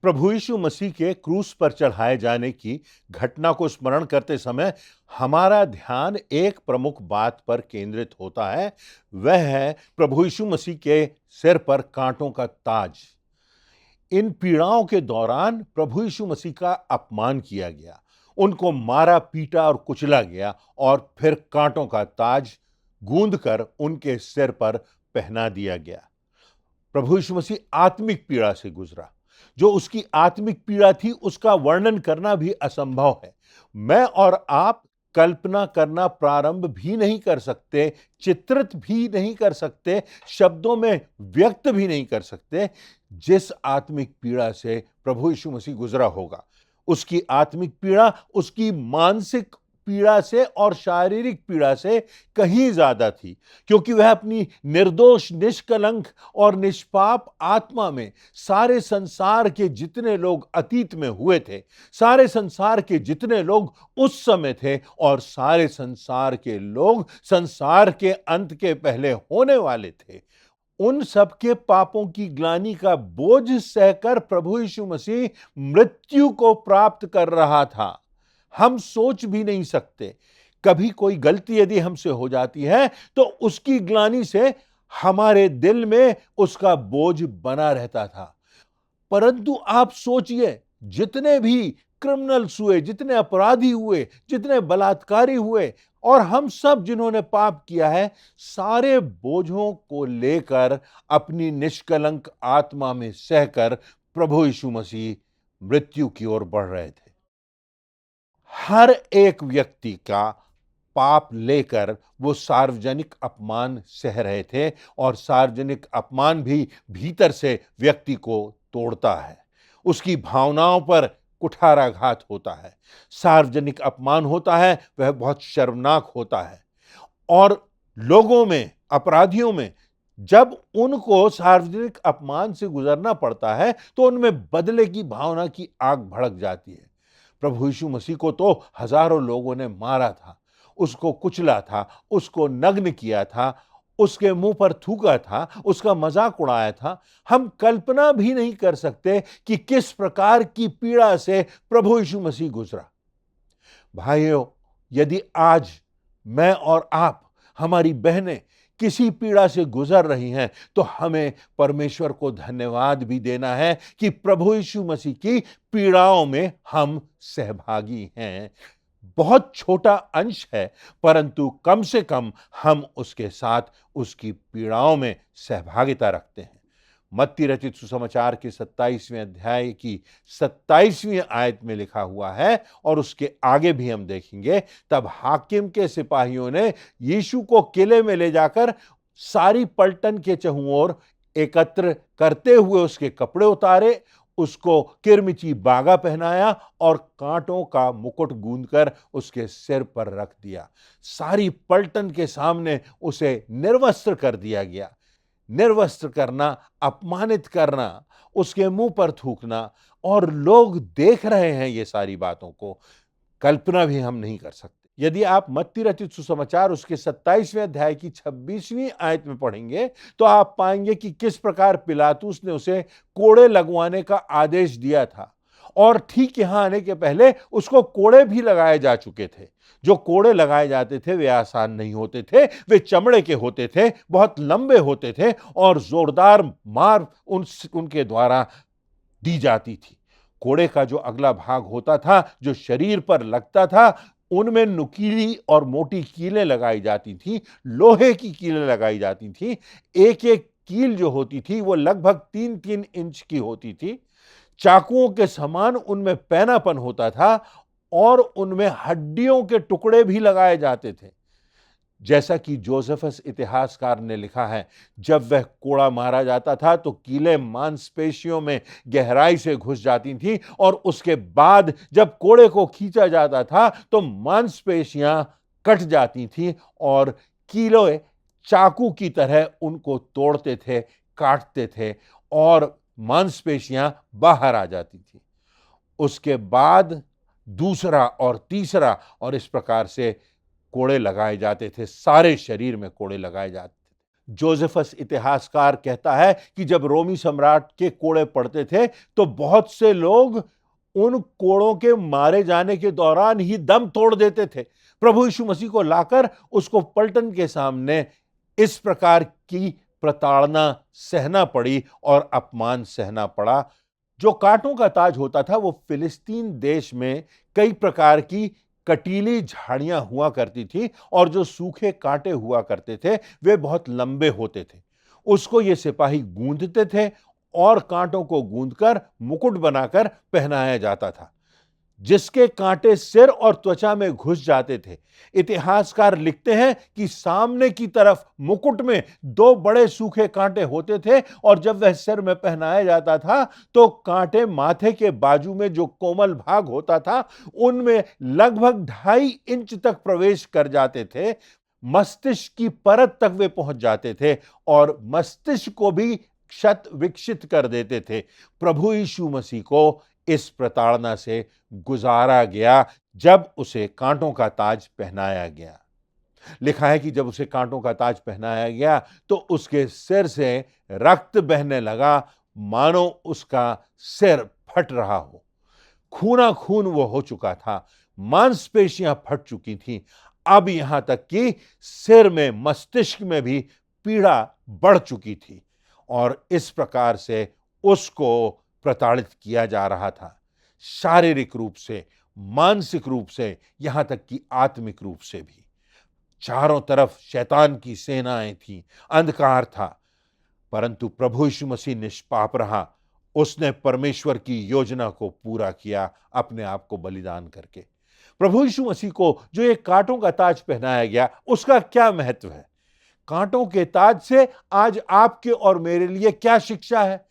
प्रभु यीशु मसीह के क्रूस पर चढ़ाए जाने की घटना को स्मरण करते समय हमारा ध्यान एक प्रमुख बात पर केंद्रित होता है। वह है प्रभु यीशु मसीह के सिर पर कांटों का ताज। इन पीड़ाओं के दौरान प्रभु यीशु मसीह का अपमान किया गया, उनको मारा पीटा और कुचला गया और फिर कांटों का ताज गूंद कर उनके सिर पर पहना दिया गया। प्रभु यीशु मसीह आत्मिक पीड़ा से गुजरा। जो उसकी आत्मिक पीड़ा थी उसका वर्णन करना भी असंभव है। मैं और आप कल्पना करना प्रारंभ भी नहीं कर सकते, चित्रित भी नहीं कर सकते, शब्दों में व्यक्त भी नहीं कर सकते जिस आत्मिक पीड़ा से प्रभु यीशु मसीह गुजरा होगा। उसकी आत्मिक पीड़ा उसकी मानसिक पीड़ा से और शारीरिक पीड़ा से कहीं ज्यादा थी, क्योंकि वह अपनी निर्दोष, निष्कलंक और निष्पाप आत्मा में सारे संसार के जितने लोग अतीत में हुए थे, सारे संसार के जितने लोग उस समय थे और सारे संसार के लोग संसार के अंत के पहले होने वाले थे, उन सबके पापों की ग्लानि का बोझ सहकर प्रभु यीशु मसीह मृत्यु को प्राप्त कर रहा था। हम सोच भी नहीं सकते, कभी कोई गलती यदि हमसे हो जाती है तो उसकी ग्लानि से हमारे दिल में उसका बोझ बना रहता था। परंतु आप सोचिए, जितने भी क्रिमिनल्स हुए, जितने अपराधी हुए, जितने बलात्कारी हुए और हम सब जिन्होंने पाप किया है, सारे बोझों को लेकर अपनी निष्कलंक आत्मा में सहकर प्रभु यीशु मसीह मृत्यु की ओर बढ़ रहे थे। हर एक व्यक्ति का पाप लेकर वो सार्वजनिक अपमान सह रहे थे और सार्वजनिक अपमान भी भीतर से व्यक्ति को तोड़ता है, उसकी भावनाओं पर कुठाराघात होता है। सार्वजनिक अपमान होता है, वह बहुत शर्मनाक होता है और लोगों में, अपराधियों में जब उनको सार्वजनिक अपमान से गुजरना पड़ता है तो उनमें बदले की भावना की आग भड़क जाती है। प्रभु यीशु मसीह को तो हजारों लोगों ने मारा था, उसको कुचला था, उसको नग्न किया था, उसके मुंह पर थूका था, उसका मजाक उड़ाया था। हम कल्पना भी नहीं कर सकते कि किस प्रकार की पीड़ा से प्रभु यीशु मसीह गुजरा। भाइयों, यदि आज मैं और आप, हमारी बहनें किसी पीड़ा से गुजर रही हैं तो हमें परमेश्वर को धन्यवाद भी देना है कि प्रभु यीशु मसीह की पीड़ाओं में हम सहभागी हैं। बहुत छोटा अंश है, परंतु कम से कम हम उसके साथ उसकी पीड़ाओं में सहभागिता रखते हैं। मत्ती रचित सुसमाचार के 27वें अध्याय की 27वीं आयत में लिखा हुआ है और उसके आगे भी हम देखेंगे, तब हाकिम के सिपाहियों ने यीशु को किले में ले जाकर सारी पलटन के चहुओं ओर एकत्र करते हुए उसके कपड़े उतारे, उसको किरमिची बागा पहनाया और कांटों का मुकुट गूंदकर उसके सिर पर रख दिया। सारी पलटन के सामने उसे निर्वस्त्र कर दिया गया। निर्वस्त्र करना, अपमानित करना, उसके मुंह पर थूकना, और लोग देख रहे हैं ये सारी बातों को, कल्पना भी हम नहीं कर सकते। यदि आप मत्ती रचित सुसमाचार उसके 27वें अध्याय की 26वीं आयत में पढ़ेंगे तो आप पाएंगे कि किस प्रकार पिलातुस ने उसे कोड़े लगवाने का आदेश दिया था और ठीक यहां आने के पहले उसको कोड़े भी लगाए जा चुके थे। जो कोड़े लगाए जाते थे वे आसान नहीं होते थे, वे चमड़े के होते थे, बहुत लंबे होते थे और जोरदार मार उनके द्वारा दी जाती थी। कोड़े का जो अगला भाग होता था, जो शरीर पर लगता था, उनमें नुकीली और मोटी कीलें लगाई जाती थी, लोहे की कीलें लगाई जाती थी। एक एक कील जो होती थी वो लगभग 3-3 इंच की होती थी। चाकुओं के समान उनमें पैनापन होता था और उनमें हड्डियों के टुकड़े भी लगाए जाते थे। जैसा कि जोसेफस इतिहासकार ने लिखा है, जब वह कोड़ा मारा जाता था तो कीलें मांसपेशियों में गहराई से घुस जाती थीं और उसके बाद जब कोड़े को खींचा जाता था तो मांसपेशियां कट जाती थीं और कीले चाकू की तरह उनको तोड़ते थे, काटते थे और मांसपेशियां बाहर आ जाती थी। उसके बाद दूसरा और तीसरा और इस प्रकार से कोड़े लगाए जाते थे, सारे शरीर में कोड़े लगाए जाते थे। जोसेफस इतिहासकार कहता है कि जब रोमी सम्राट के कोड़े पड़ते थे तो बहुत से लोग उन कोड़ों के मारे जाने के दौरान ही दम तोड़ देते थे। प्रभु यीशु मसीह को लाकर उसको पलटन के सामने इस प्रकार की प्रताड़ना सहना पड़ी और अपमान सहना पड़ा। जो कांटों का ताज होता था वो फिलिस्तीन देश में कई प्रकार की कटीली झाड़ियां हुआ करती थी और जो सूखे कांटे हुआ करते थे वे बहुत लंबे होते थे। उसको ये सिपाही गूंदते थे और कांटों को गूंदकर मुकुट बनाकर पहनाया जाता था, जिसके कांटे सिर और त्वचा में घुस जाते थे। इतिहासकार लिखते हैं कि सामने की तरफ मुकुट में दो बड़े सूखे कांटे होते थे और जब वह सिर में पहनाया जाता था तो कांटे माथे के बाजू में जो कोमल भाग होता था उनमें लगभग 2.5 इंच तक प्रवेश कर जाते थे। मस्तिष्क की परत तक वे पहुंच जाते थे और मस्तिष्क को भी क्षत विक्षित कर देते थे। प्रभु यीशु मसीह को इस प्रताड़ना से गुजारा गया जब उसे कांटों का ताज पहनाया गया। लिखा है कि जब उसे कांटों का ताज पहनाया गया तो उसके सिर से रक्त बहने लगा, मानो उसका सिर फट रहा हो। खूना खून वो हो चुका था, मांसपेशियां फट चुकी थीं। अब यहां तक कि सिर में, मस्तिष्क में भी पीड़ा बढ़ चुकी थी और इस प्रकार से उसको प्रताड़ित किया जा रहा था, शारीरिक रूप से, मानसिक रूप से, यहां तक कि आत्मिक रूप से भी। चारों तरफ शैतान की सेनाएं थीं, अंधकार था, परंतु प्रभु यीशु मसीह निष्पाप रहा। उसने परमेश्वर की योजना को पूरा किया अपने आप को बलिदान करके। प्रभु यीशु मसीह को जो एक कांटों का ताज पहनाया गया, उसका क्या महत्व है? कांटों के ताज से आज आपके और मेरे लिए क्या शिक्षा है?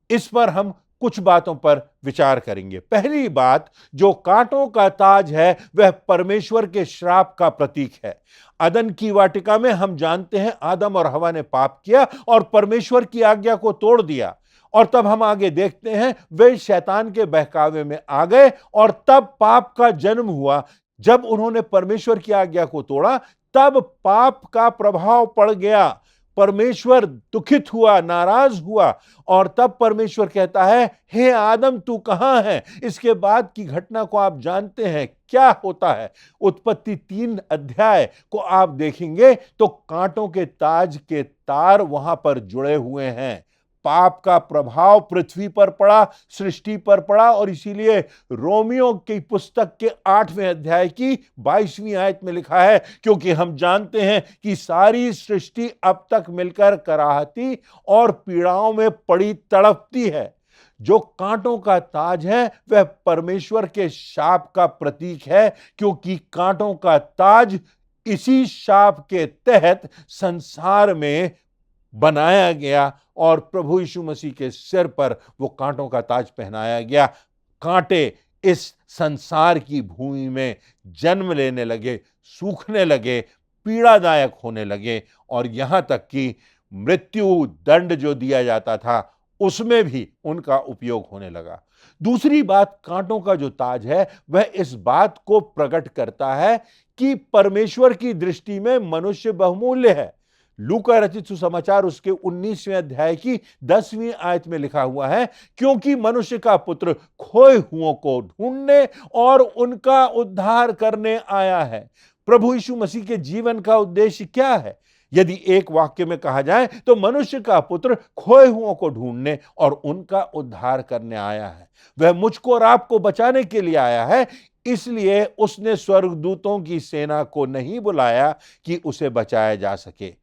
इस पर हम कुछ बातों पर विचार करेंगे। पहली बात, जो कांटों का ताज है वह परमेश्वर के श्राप का प्रतीक है। अदन की वाटिका में हम जानते हैं आदम और हवा ने पाप किया और परमेश्वर की आज्ञा को तोड़ दिया और तब हम आगे देखते हैं वे शैतान के बहकावे में आ गए और तब पाप का जन्म हुआ। जब उन्होंने परमेश्वर की आज्ञा को तोड़ा तब पाप का प्रभाव पड़ गया, परमेश्वर दुखित हुआ, नाराज हुआ और तब परमेश्वर कहता है, हे आदम तू कहां है? इसके बाद की घटना को आप जानते हैं क्या होता है। उत्पत्ति 3 अध्याय को आप देखेंगे तो कांटों के ताज के तार वहां पर जुड़े हुए हैं। पाप का प्रभाव पृथ्वी पर पड़ा, सृष्टि पर पड़ा और इसीलिए रोमियो की पुस्तक के 8वें अध्याय की 22वीं आयत में लिखा है, क्योंकि हम जानते हैं कि सारी सृष्टि अब तक मिलकर कराहती और पीड़ाओं में पड़ी तड़पती है। जो कांटों का ताज है वह परमेश्वर के शाप का प्रतीक है, क्योंकि कांटों का ताज इसी शाप के तहत संसार में बनाया गया और प्रभु यीशु मसीह के सिर पर वो कांटों का ताज पहनाया गया। कांटे इस संसार की भूमि में जन्म लेने लगे, सूखने लगे, पीड़ादायक होने लगे और यहां तक कि मृत्यु दंड जो दिया जाता था उसमें भी उनका उपयोग होने लगा। दूसरी बात, कांटों का जो ताज है वह इस बात को प्रकट करता है कि परमेश्वर की दृष्टि में मनुष्य बहुमूल्य है। लूका रचित सुसमाचार उसके 19वें अध्याय की 10वीं आयत में लिखा हुआ है, क्योंकि मनुष्य का पुत्र खोए हुओं को ढूंढने और उनका उद्धार करने आया है। प्रभु यीशु मसीह के जीवन का उद्देश्य क्या है? यदि एक वाक्य में कहा जाए तो मनुष्य का पुत्र खोए हुओं को ढूंढने और उनका उद्धार करने आया है। वह मुझको और आपको बचाने के लिए आया है, इसलिए उसने स्वर्गदूतों की सेना को नहीं बुलाया कि उसे बचाया जा सके,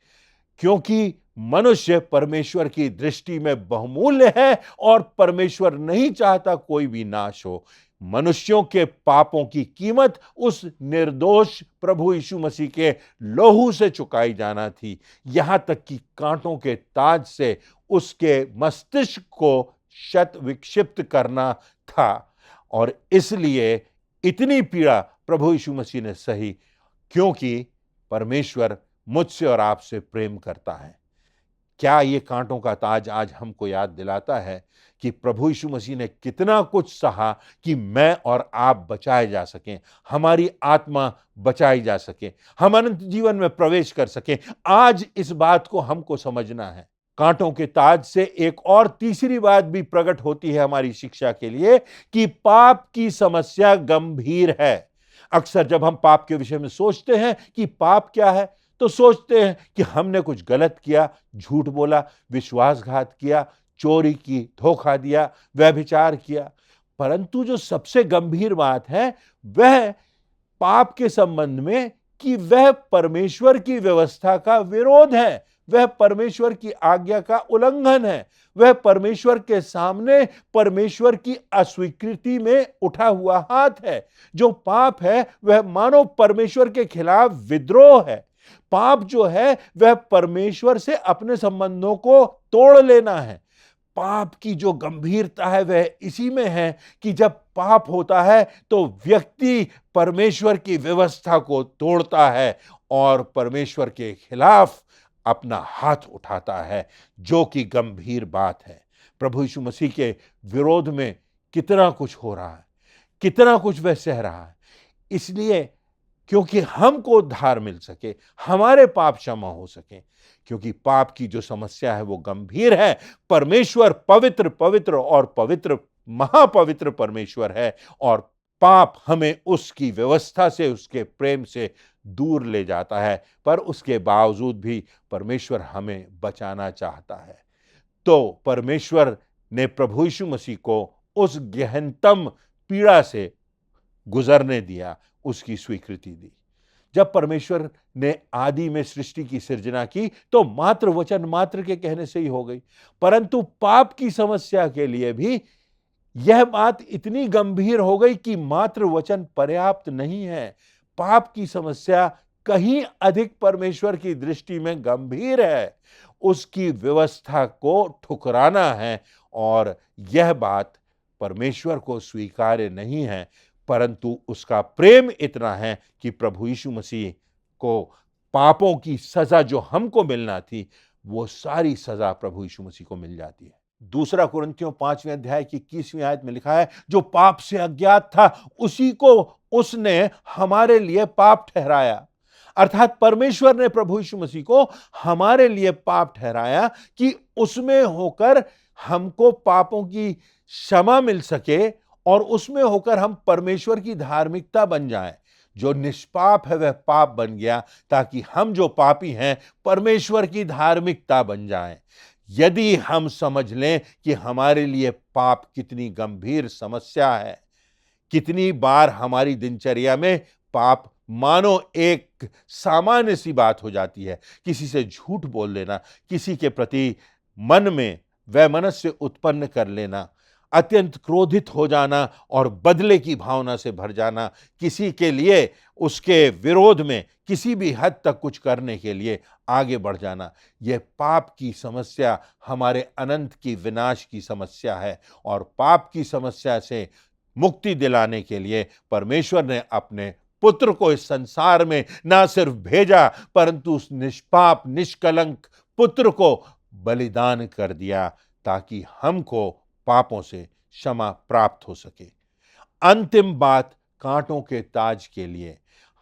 क्योंकि मनुष्य परमेश्वर की दृष्टि में बहुमूल्य है और परमेश्वर नहीं चाहता कोई भी नाश हो। मनुष्यों के पापों की कीमत उस निर्दोष प्रभु यीशु मसीह के लहू से चुकाई जाना थी। यहां तक कि कांटों के ताज से उसके मस्तिष्क को शत विक्षिप्त करना था और इसलिए इतनी पीड़ा प्रभु यीशु मसीह ने सही, क्योंकि परमेश्वर मुझसे और आपसे प्रेम करता है। क्या ये कांटों का ताज आज हमको याद दिलाता है कि प्रभु यीशु मसीह ने कितना कुछ सहा कि मैं और आप बचाए जा सकें, हमारी आत्मा बचाई जा सके, हम अनंत जीवन में प्रवेश कर सकें। आज इस बात को हमको समझना है। कांटों के ताज से एक और तीसरी बात भी प्रकट होती है हमारी शिक्षा के लिए कि पाप की समस्या गंभीर है। अक्सर जब हम पाप के विषय में सोचते हैं कि पाप क्या है, तो सोचते हैं कि हमने कुछ गलत किया, झूठ बोला, विश्वासघात किया, चोरी की, धोखा दिया, व्यभिचार किया। परंतु जो सबसे गंभीर बात है वह पाप के संबंध में कि वह परमेश्वर की व्यवस्था का विरोध है, वह परमेश्वर की आज्ञा का उल्लंघन है, वह परमेश्वर के सामने परमेश्वर की अस्वीकृति में उठा हुआ हाथ है। जो पाप है वह मानो परमेश्वर के खिलाफ विद्रोह है। पाप जो है वह परमेश्वर से अपने संबंधों को तोड़ लेना है। पाप की जो गंभीरता है वह इसी में है कि जब पाप होता है तो व्यक्ति परमेश्वर की व्यवस्था को तोड़ता है और परमेश्वर के खिलाफ अपना हाथ उठाता है, जो कि गंभीर बात है। प्रभु यीशु मसीह के विरोध में कितना कुछ हो रहा है, कितना कुछ वह सह रहा है, इसलिए क्योंकि हमको उद्धार मिल सके, हमारे पाप क्षमा हो सके। क्योंकि पाप की जो समस्या है वो गंभीर है। परमेश्वर पवित्र पवित्र और पवित्र महापवित्र परमेश्वर है और पाप हमें उसकी व्यवस्था से, उसके प्रेम से दूर ले जाता है, पर उसके बावजूद भी परमेश्वर हमें बचाना चाहता है। तो परमेश्वर ने प्रभु यीशु मसीह को उस गहनतम पीड़ा से गुजरने दिया, उसकी स्वीकृति दी। जब परमेश्वर ने आदि में सृष्टि की सृजना की तो मात्र वचन मात्र के कहने से ही हो गई, परंतु पाप की समस्या के लिए भी यह बात इतनी गंभीर हो गई कि मात्र वचन पर्याप्त नहीं है। पाप की समस्या कहीं अधिक परमेश्वर की दृष्टि में गंभीर है। उसकी व्यवस्था को ठुकराना है और यह बात परमेश्वर को स्वीकार्य नहीं है, परंतु उसका प्रेम इतना है कि प्रभु यीशु मसीह को पापों की सजा जो हमको मिलना थी, वो सारी सजा प्रभु यीशु मसीह को मिल जाती है। दूसरा कुरिन्थियों 5वें अध्याय की 21वीं आयत में लिखा है, जो पाप से अज्ञात था उसी को उसने हमारे लिए पाप ठहराया। अर्थात परमेश्वर ने प्रभु यीशु मसीह को हमारे लिए पाप ठहराया कि उसमें होकर हमको पापों की क्षमा मिल सके और उसमें होकर हम परमेश्वर की धार्मिकता बन जाएं। जो निष्पाप है वह पाप बन गया ताकि हम जो पापी हैं परमेश्वर की धार्मिकता बन जाएं। यदि हम समझ लें कि हमारे लिए पाप कितनी गंभीर समस्या है, कितनी बार हमारी दिनचर्या में पाप मानो एक सामान्य सी बात हो जाती है। किसी से झूठ बोल लेना, किसी के प्रति मन में वैमनस्य उत्पन्न कर लेना, अत्यंत क्रोधित हो जाना और बदले की भावना से भर जाना, किसी के लिए उसके विरोध में किसी भी हद तक कुछ करने के लिए आगे बढ़ जाना, यह पाप की समस्या हमारे अनंत की विनाश की समस्या है। और पाप की समस्या से मुक्ति दिलाने के लिए परमेश्वर ने अपने पुत्र को इस संसार में ना सिर्फ भेजा, परंतु उस निष्पाप निष्कलंक पुत्र को बलिदान कर दिया ताकि हमको पापों से क्षमा प्राप्त हो सके। अंतिम बात कांटों के ताज के लिए,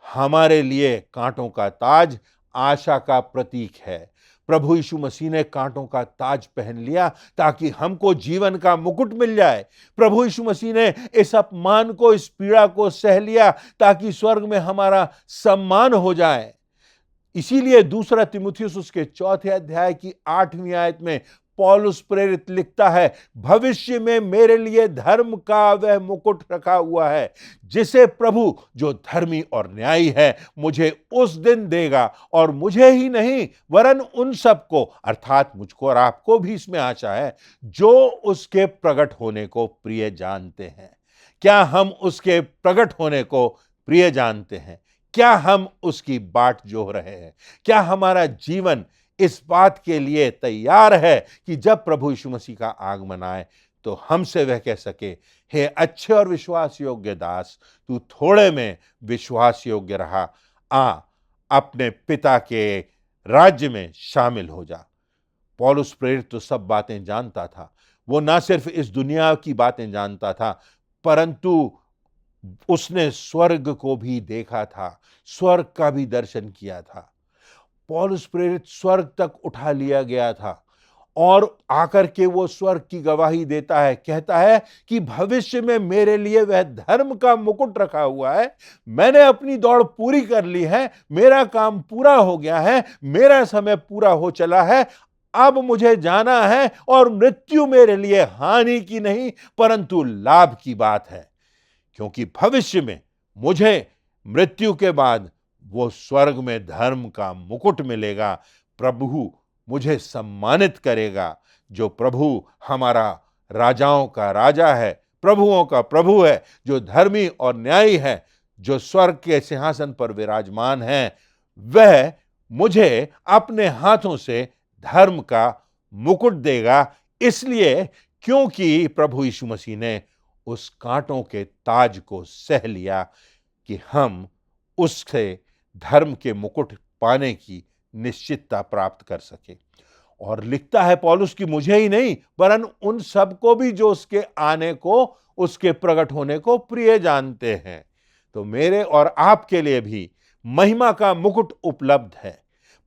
हमारे लिए कांटों का ताज आशा का प्रतीक है। प्रभु यीशु मसीह ने कांटों का ताज पहन लिया ताकि हमको जीवन का मुकुट मिल जाए। प्रभु यीशु मसीह ने इस अपमान को, इस पीड़ा को सह लिया ताकि स्वर्ग में हमारा सम्मान हो जाए। इसीलिए दूसरा तीमुथियुस उसके 4 अध्याय की 8वीं आयत में पौलुस प्रेरित लिखता है, भविष्य में मेरे लिए धर्म का वह मुकुट रखा हुआ है जिसे प्रभु जो धर्मी और न्यायी है मुझे उस दिन देगा, और मुझे ही नहीं वरन उन सबको, अर्थात मुझको और आपको भी इसमें आशा है, जो उसके प्रकट होने को प्रिय जानते हैं। क्या हम उसके प्रकट होने को प्रिय जानते हैं? क्या हम उसकी बाट जोह रहे हैं? क्या हमारा जीवन इस बात के लिए तैयार है कि जब प्रभु यीशु मसीह का आगमन आए तो हमसे वह कह सके, हे अच्छे और विश्वास योग्य दास, तू थोड़े में विश्वास योग्य रहा, आ अपने पिता के राज्य में शामिल हो जा। पौलुस प्रेरित तो सब बातें जानता था। वो ना सिर्फ इस दुनिया की बातें जानता था, परंतु उसने स्वर्ग को भी देखा था, स्वर्ग का भी दर्शन किया था। पौलुस प्रेरित स्वर्ग तक उठा लिया गया था और आकर के वो स्वर्ग की गवाही देता है, कहता है कि भविष्य में मेरे लिए वह धर्म का मुकुट रखा हुआ है। मैंने अपनी दौड़ पूरी कर ली है, मेरा काम पूरा हो गया है, मेरा समय पूरा हो चला है। अब मुझे जाना है और मृत्यु मेरे लिए हानि की नहीं परंतु लाभ की बात है, क्योंकि भविष्य में मुझे मृत्यु के बाद वो स्वर्ग में धर्म का मुकुट मिलेगा। प्रभु मुझे सम्मानित करेगा। जो प्रभु हमारा राजाओं का राजा है, प्रभुओं का प्रभु है, जो धर्मी और न्यायी है, जो स्वर्ग के सिंहासन पर विराजमान है, वह मुझे अपने हाथों से धर्म का मुकुट देगा। इसलिए क्योंकि प्रभु यीशु मसीह ने उस कांटों के ताज को सह लिया कि हम उससे धर्म के मुकुट पाने की निश्चितता प्राप्त कर सके। और लिखता है पौलुस कि मुझे ही नहीं वरन उन सबको भी जो उसके आने को, उसके प्रकट होने को प्रिय जानते हैं। तो मेरे और आपके लिए भी महिमा का मुकुट उपलब्ध है,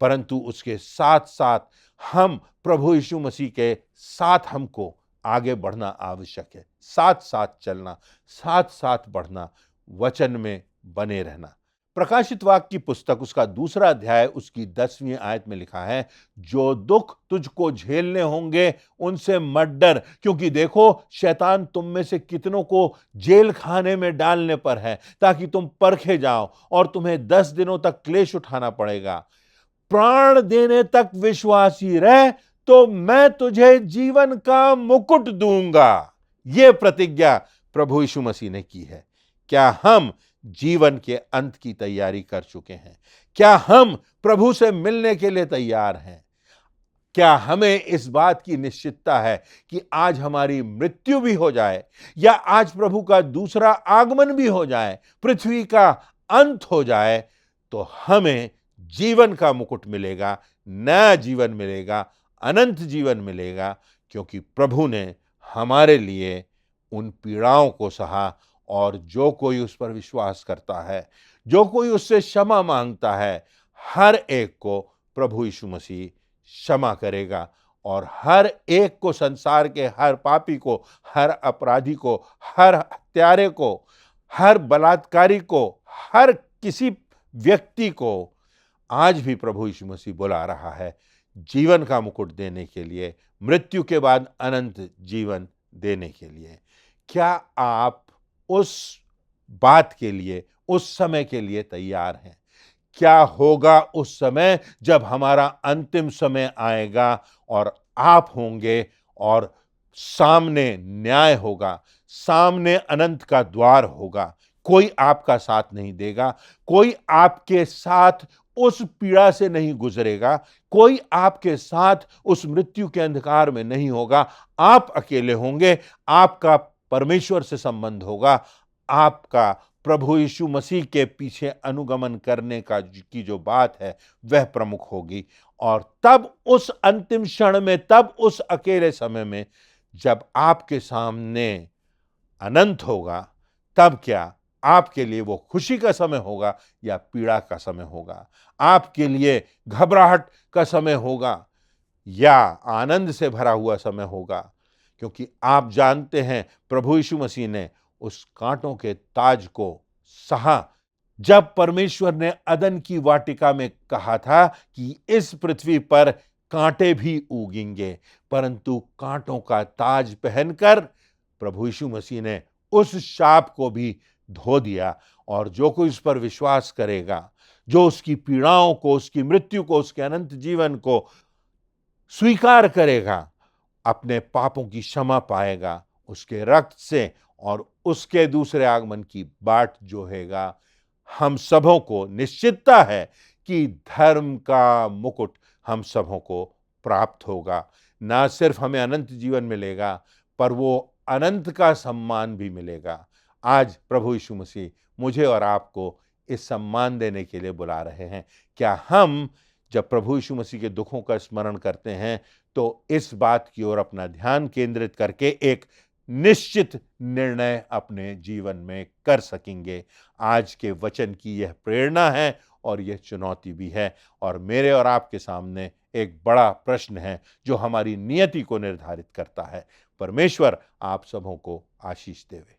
परंतु उसके साथ साथ हम प्रभु यीशु मसीह के साथ हमको आगे बढ़ना आवश्यक है, साथ साथ चलना, साथ साथ बढ़ना, वचन में बने रहना। प्रकाशित वाक्य की पुस्तक उसका 2 अध्याय उसकी 10वीं आयत में लिखा है, जो दुख तुझको झेलने होंगे उनसे मत डर, क्योंकि देखो शैतान तुम में से कितनों को जेल खाने में डालने पर है, ताकि तुम परखे जाओ और तुम्हें 10 दिनों तक क्लेश उठाना पड़ेगा। प्राण देने तक विश्वासी रह तो मैं तुझे जीवन का मुकुट दूंगा। यह प्रतिज्ञा प्रभु यीशु मसीह ने की है। क्या हम जीवन के अंत की तैयारी कर चुके हैं? क्या हम प्रभु से मिलने के लिए तैयार हैं? क्या हमें इस बात की निश्चितता है कि आज हमारी मृत्यु भी हो जाए या आज प्रभु का दूसरा आगमन भी हो जाए, पृथ्वी का अंत हो जाए, तो हमें जीवन का मुकुट मिलेगा, नया जीवन मिलेगा, अनंत जीवन मिलेगा, क्योंकि प्रभु ने हमारे लिए उन पीड़ाओं को सहा। और जो कोई उस पर विश्वास करता है, जो कोई उससे क्षमा मांगता है, हर एक को प्रभु यीशु मसीह क्षमा करेगा और हर एक को, संसार के हर पापी को, हर अपराधी को, हर हत्यारे को, हर बलात्कारी को, हर किसी व्यक्ति को आज भी प्रभु यीशु मसीह बुला रहा है जीवन का मुकुट देने के लिए, मृत्यु के बाद अनंत जीवन देने के लिए। क्या आप उस बात के लिए, उस समय के लिए तैयार हैं? क्या होगा उस समय जब हमारा अंतिम समय आएगा और आप होंगे और सामने न्याय होगा, सामने अनंत का द्वार होगा। कोई आपका साथ नहीं देगा, कोई आपके साथ उस पीड़ा से नहीं गुजरेगा, कोई आपके साथ उस मृत्यु के अंधकार में नहीं होगा। आप अकेले होंगे, आपका परमेश्वर से संबंध होगा, आपका प्रभु यीशु मसीह के पीछे अनुगमन करने का की जो बात है वह प्रमुख होगी। और तब उस अंतिम क्षण में, तब उस अकेले समय में जब आपके सामने अनंत होगा, तब क्या आपके लिए वो खुशी का समय होगा या पीड़ा का समय होगा? आपके लिए घबराहट का समय होगा या आनंद से भरा हुआ समय होगा? क्योंकि आप जानते हैं प्रभु यीशु मसीह ने उस कांटों के ताज को सहा जब परमेश्वर ने अदन की वाटिका में कहा था कि इस पृथ्वी पर कांटे भी उगेंगे, परंतु कांटों का ताज पहनकर प्रभु यीशु मसीह ने उस शाप को भी धो दिया। और जो कोई उस पर विश्वास करेगा, जो उसकी पीड़ाओं को, उसकी मृत्यु को, उसके अनंत जीवन को स्वीकार करेगा, अपने पापों की क्षमा पाएगा उसके रक्त से और उसके दूसरे आगमन की बाट जोहेगा। हम सबों को निश्चितता है कि धर्म का मुकुट हम सबों को प्राप्त होगा। ना सिर्फ हमें अनंत जीवन मिलेगा, पर वो अनंत का सम्मान भी मिलेगा। आज प्रभु यीशु मसीह मुझे और आपको इस सम्मान देने के लिए बुला रहे हैं। क्या हम जब प्रभु यीशु मसीह के दुखों का स्मरण करते हैं तो इस बात की ओर अपना ध्यान केंद्रित करके एक निश्चित निर्णय अपने जीवन में कर सकेंगे। आज के वचन की यह प्रेरणा है और यह चुनौती भी है, और मेरे और आपके सामने एक बड़ा प्रश्न है जो हमारी नियति को निर्धारित करता है। परमेश्वर आप सबों को आशीष देवे।